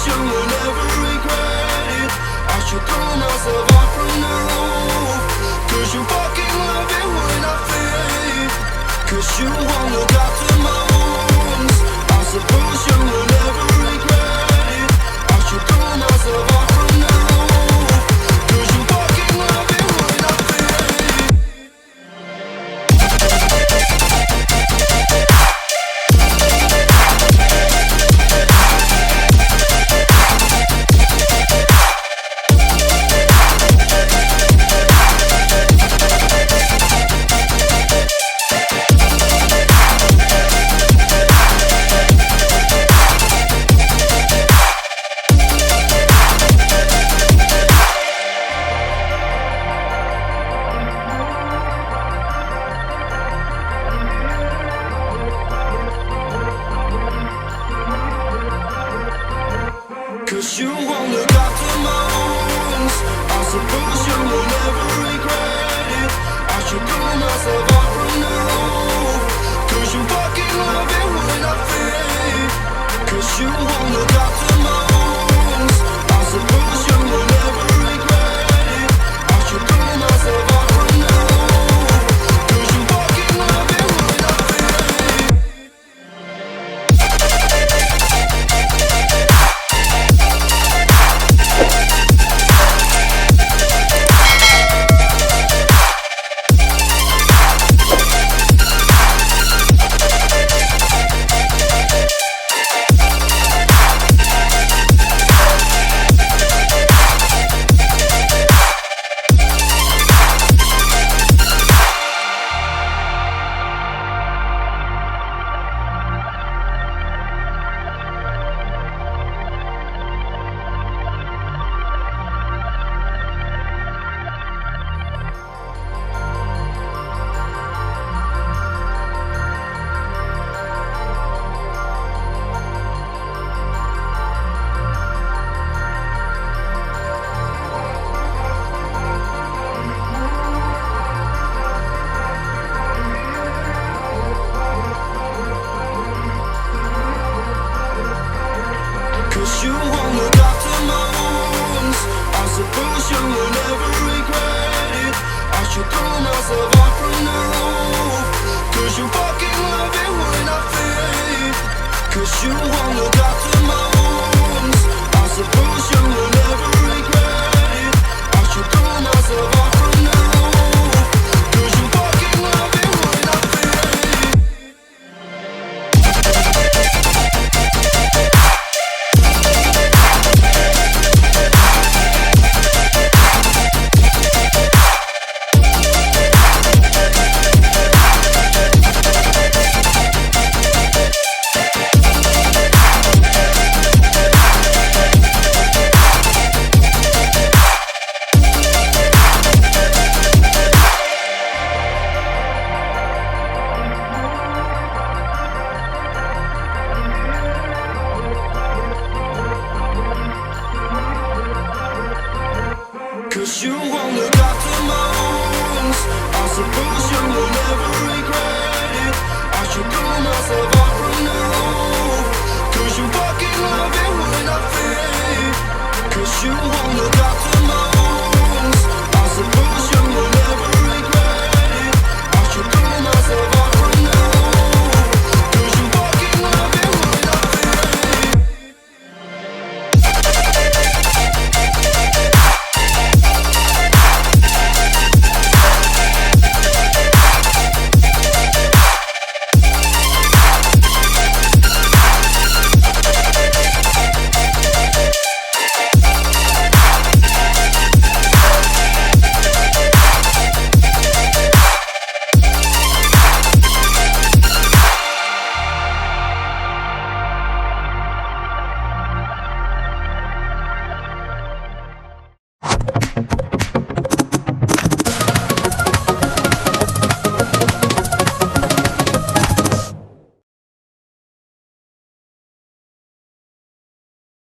you will never regret it. I should throw myself off from the roof, 'cause you fucking love it when I fade. 'Cause you won't look after my wounds. I suppose you will never regret it. I should throw myself off from the roof, 'cause you fucking love it when I fade. 'Cause you won't look after my wounds. I suppose you will never regret it. I should throw myself off from the roof, 'cause you fucking love it when I fade. 'Cause you won't look after my wounds. I suppose you will never regret it. I should throw myself off from the roof, 'cause you fucking love it when I fade. 'Cause you won't look after my wounds. I suppose you will never regret it. I should throw myself off from the roof, 'cause you fucking love it when I fade. 'Cause you won't look after my